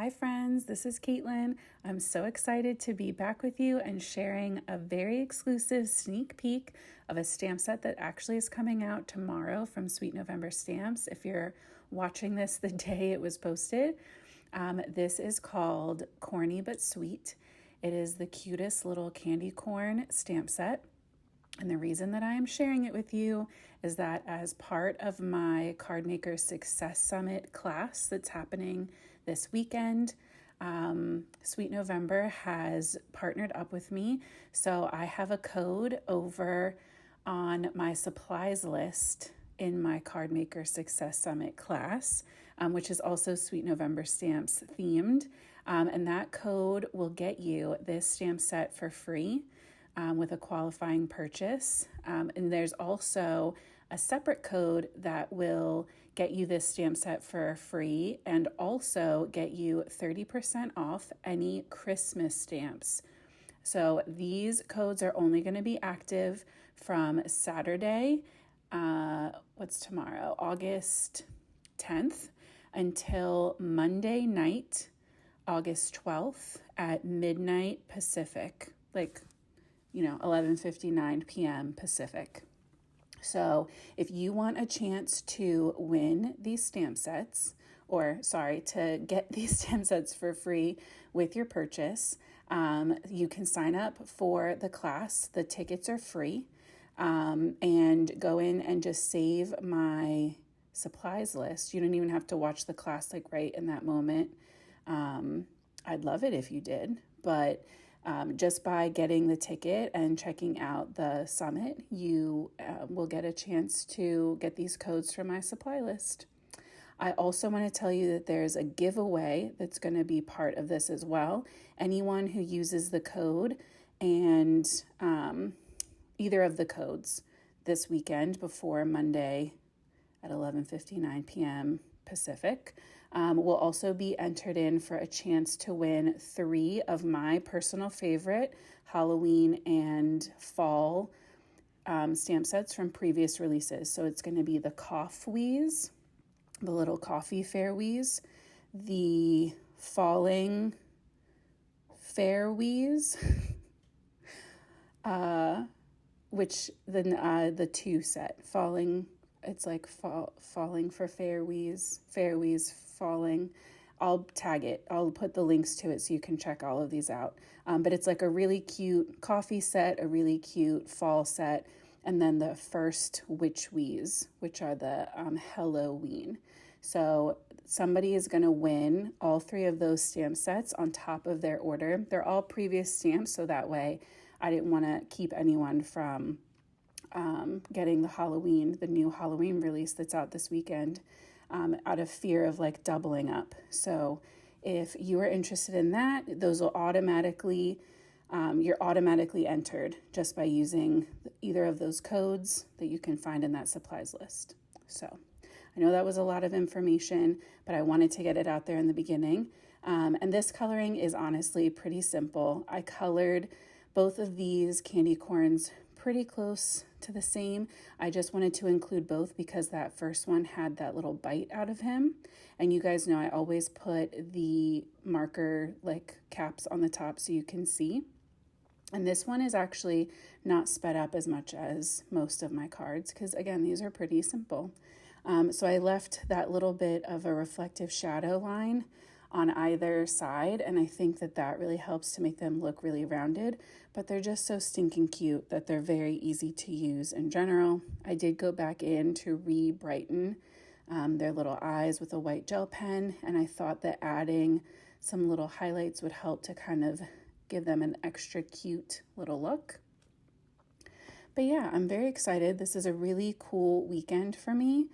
Hi friends, this is Caitlin. I'm so excited to be back with you and sharing a very exclusive sneak peek of a stamp set that actually is coming out tomorrow from Sweet November Stamps. If you're watching this the day it was posted, this is called Corny but Sweet. It is the cutest little candy corn stamp set. And the reason that I am sharing it with you is that as part of my Card Maker Success Summit class that's happening this weekend, Sweet November has partnered up with me. So I have a code over on my supplies list in my Card Maker Success Summit class, which is also Sweet November Stamps themed. And that code will get you this stamp set for free. With a qualifying purchase. And there's also a separate code that will get you this stamp set for free and also get you 30% off any Christmas stamps. So these codes are only going to be active from Saturday, what's tomorrow, August 10th, until Monday night, August 12th at midnight Pacific, 11:59 p.m. Pacific. So if you want a chance to win these stamp sets, to get these stamp sets for free with your purchase, you can sign up for the class. The tickets are free, and go in and just save my supplies list. You don't even have to watch the class right in that moment. I'd love it if you did, but just by getting the ticket and checking out the summit, you will get a chance to get these codes from my supply list. I also want to tell you that there's a giveaway that's going to be part of this as well. Anyone who uses the code and either of the codes this weekend before Monday at 11:59 p.m. Pacific will also be entered in for a chance to win 3 of my personal favorite Halloween and fall stamp sets from previous releases. So it's going to be the Cough-Wheeze, the little coffee fair-wheeze, the Falling Fair-Wheeze, which the 2 set, Falling. It's like falling for fair-wheeze, falling. I'll tag it. I'll put the links to it so you can check all of these out. But it's like a really cute coffee set, a really cute fall set, and then the first Witch-Wheeze, which are the Halloween. So somebody is going to win all 3 of those stamp sets on top of their order. They're all previous stamps, so that way I didn't want to keep anyone from getting the new Halloween release that's out this weekend, out of fear of doubling up. So if you are interested in that, those will you're automatically entered just by using either of those codes that you can find in that supplies list. So I know that was a lot of information, but I wanted to get it out there in the beginning. And this coloring is honestly pretty simple. I colored both of these candy corns pretty close to the same. I just wanted to include both because that first one had that little bite out of him. And you guys know I always put the marker caps on the top so you can see. And this one is actually not sped up as much as most of my cards because, again, these are pretty simple. So I left that little bit of a reflective shadow line on either side, and I think that really helps to make them look really rounded, but they're just so stinking cute that they're very easy to use in general. I did go back in to re-brighten their little eyes with a white gel pen, and I thought that adding some little highlights would help to kind of give them an extra cute little look. But yeah, I'm very excited. This is a really cool weekend for me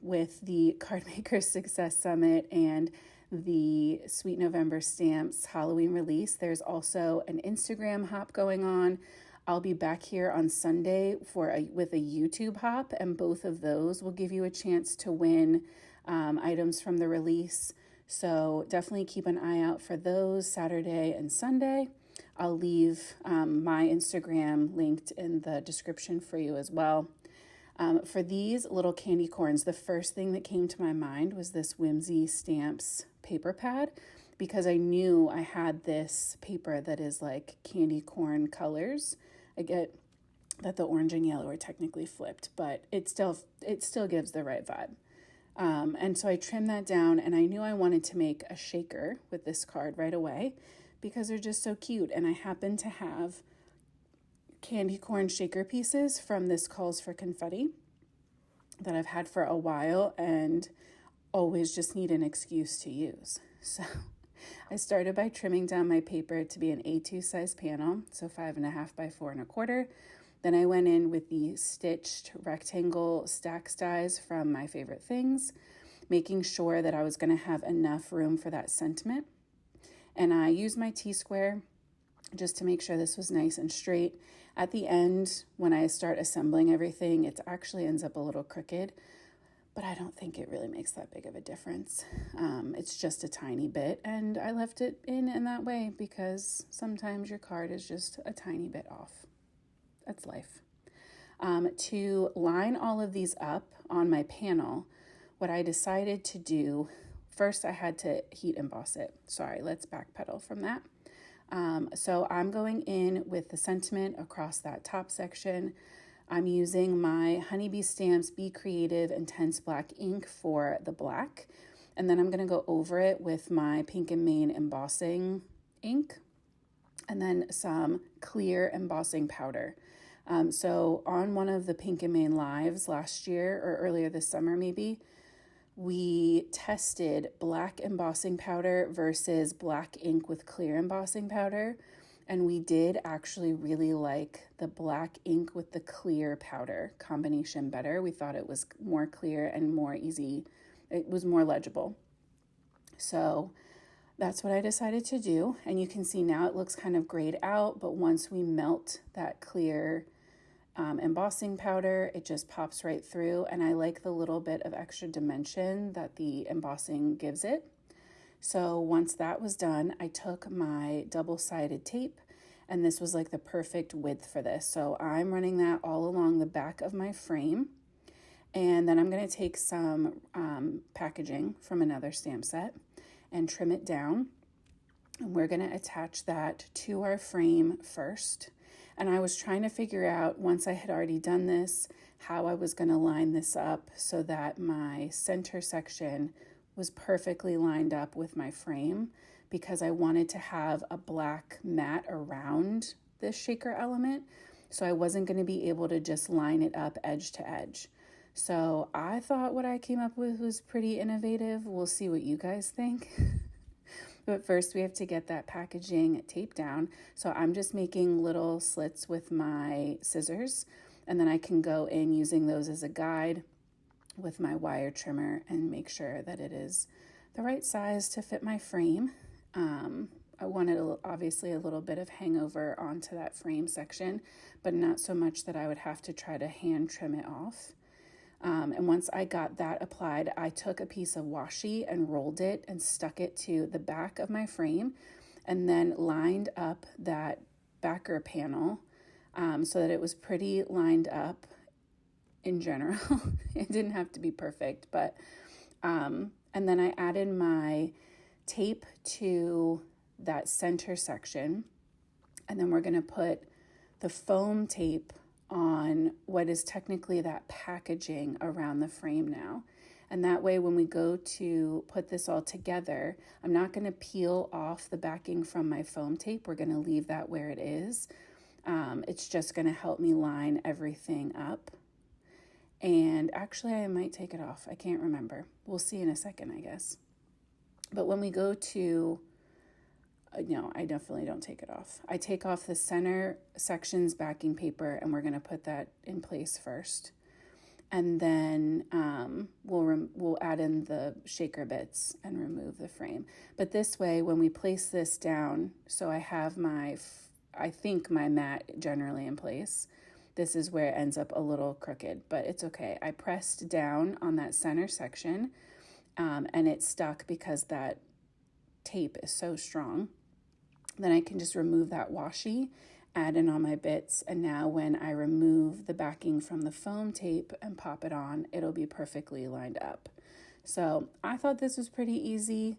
with the Card Maker Success Summit and the Sweet November Stamps Halloween release. There's also an Instagram hop going on. I'll be back here on Sunday with a YouTube hop, and both of those will give you a chance to win items from the release. So definitely keep an eye out for those Saturday and Sunday. I'll leave my Instagram linked in the description for you as well. For these little candy corns, the first thing that came to my mind was this Whimsy Stamps paper pad, because I knew I had this paper that is like candy corn colors. I get that the orange and yellow are technically flipped, but it still gives the right vibe. And so I trimmed that down, and I knew I wanted to make a shaker with this card right away because they're just so cute. And I happen to have candy corn shaker pieces from this Calls for Confetti that I've had for a while and always just need an excuse to use. So I started by trimming down my paper to be an A2 size panel, so 5.5 by 4.25. Then I went in with the stitched rectangle stack dies from My Favorite Things, making sure that I was going to have enough room for that sentiment. And I used my T-square just to make sure this was nice and straight. At the end, when I start assembling everything, it actually ends up a little crooked, but I don't think it really makes that big of a difference. It's just a tiny bit, and I left it in that way because sometimes your card is just a tiny bit off. That's life. To line all of these up on my panel, what I decided to do, first I had to heat emboss it. Sorry, let's backpedal from that. So I'm going in with the sentiment across that top section. I'm using my HoneyBee Stamps Be Creative Intense Black ink for the black. And then I'm going to go over it with my Pink and Main embossing ink and then some clear embossing powder. So on one of the Pink and Main lives last year or earlier this summer maybe, we tested black embossing powder versus black ink with clear embossing powder. And we did actually really like the black ink with the clear powder combination better. We thought it was more clear and more easy. It was more legible. So that's what I decided to do. And you can see now it looks kind of grayed out, but once we melt that clear embossing powder, it just pops right through. And I like the little bit of extra dimension that the embossing gives it. So once that was done, I took my double-sided tape, and this was like the perfect width for this. So I'm running that all along the back of my frame. And then I'm going to take some packaging from another stamp set and trim it down. And we're going to attach that to our frame first. And I was trying to figure out, once I had already done this, how I was going to line this up so that my center section was perfectly lined up with my frame, because I wanted to have a black mat around this shaker element. So I wasn't going to be able to just line it up edge to edge. So I thought what I came up with was pretty innovative. We'll see what you guys think. But first we have to get that packaging taped down. So I'm just making little slits with my scissors, and then I can go in using those as a guide with my wire trimmer and make sure that it is the right size to fit my frame. I wanted obviously a little bit of hangover onto that frame section, but not so much that I would have to try to hand trim it off. And once I got that applied, I took a piece of washi and rolled it and stuck it to the back of my frame, and then lined up that backer panel so that it was pretty lined up in general. It didn't have to be perfect, but and then I added my tape to that center section, and then we're going to put the foam tape on what is technically that packaging around the frame now. And that way, when we go to put this all together, I'm not going to peel off the backing from my foam tape. We're going to leave that where it is. It's just going to help me line everything up. And actually, I might take it off. I can't remember. We'll see in a second, I guess. But when we go to no, I definitely don't take it off. I take off the center section's backing paper, and we're going to put that in place first. And then we'll add in the shaker bits and remove the frame. But this way, when we place this down, so I have I think my mat generally in place. This is where it ends up a little crooked, but it's okay. I pressed down on that center section, and it stuck because that tape is so strong. Then I can just remove that washi add in all my bits, and now when I remove the backing from the foam tape and pop it on, it'll be perfectly lined up. So I thought this was pretty easy.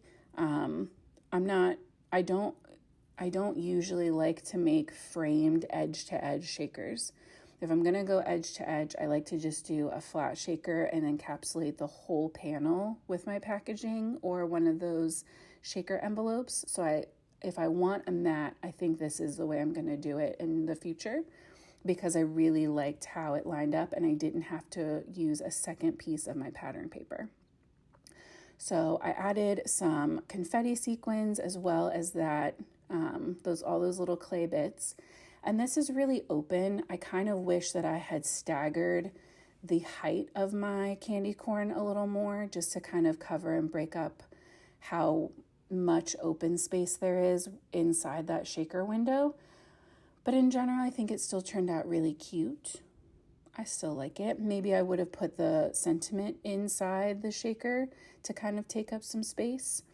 I don't usually like to make framed edge to edge shakers. If I'm gonna go edge to edge, I like to just do a flat shaker and encapsulate the whole panel with my packaging or one of those shaker envelopes. So if I want a mat, I think this is the way I'm gonna do it in the future, because I really liked how it lined up and I didn't have to use a second piece of my pattern paper. So I added some confetti sequins as well as that, all those little clay bits. And this is really open. I kind of wish that I had staggered the height of my candy corn a little more, just to kind of cover and break up how much open space there is inside that shaker window. But in general, I think it still turned out really cute. I still like it. Maybe I would have put the sentiment inside the shaker to kind of take up some space.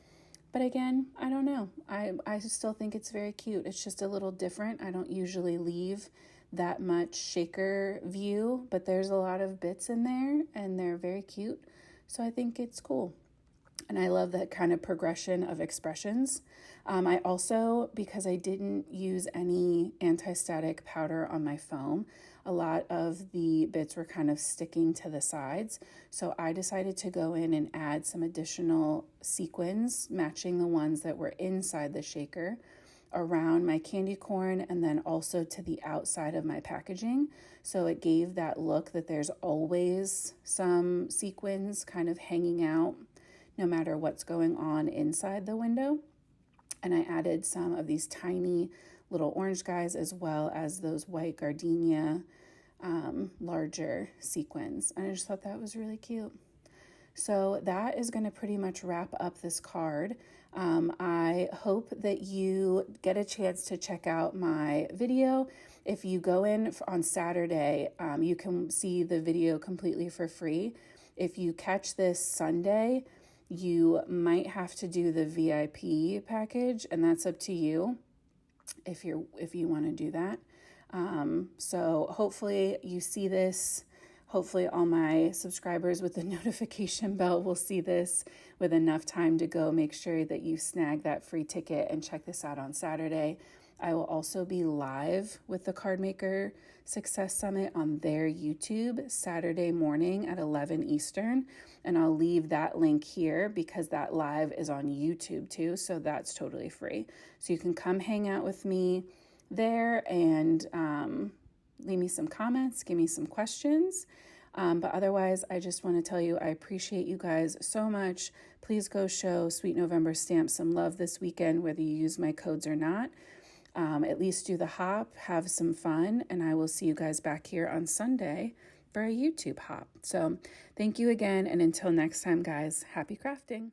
But again, I don't know. I still think it's very cute. It's just a little different. I don't usually leave that much shaker view, but there's a lot of bits in there and they're very cute. So I think it's cool. And I love that kind of progression of expressions. I also, because I didn't use any anti-static powder on my foam, a lot of the bits were kind of sticking to the sides. So I decided to go in and add some additional sequins, matching the ones that were inside the shaker, around my candy corn and then also to the outside of my packaging. So it gave that look that there's always some sequins kind of hanging out no matter what's going on inside the window. And I added some of these tiny little orange guys as well as those white gardenia larger sequins. And I just thought that was really cute. So that is going to pretty much wrap up this card. I hope that you get a chance to check out my video. If you go in on Saturday, you can see the video completely for free. If you catch this Sunday, you might have to do the VIP package, and that's up to you if you want to do that. So hopefully you see this. Hopefully all my subscribers with the notification bell will see this with enough time to go make sure that you snag that free ticket and check this out on Saturday. I will also be live with the Card Maker Success Summit on their YouTube Saturday morning at 11 Eastern. And I'll leave that link here because that live is on YouTube too. So that's totally free. So you can come hang out with me there and leave me some comments, give me some questions. But otherwise, I just want to tell you, I appreciate you guys so much. Please go show Sweet November Stamp some love this weekend, whether you use my codes or not. At least do the hop, have some fun, and I will see you guys back here on Sunday for a YouTube hop. So thank you again, and until next time, guys, happy crafting.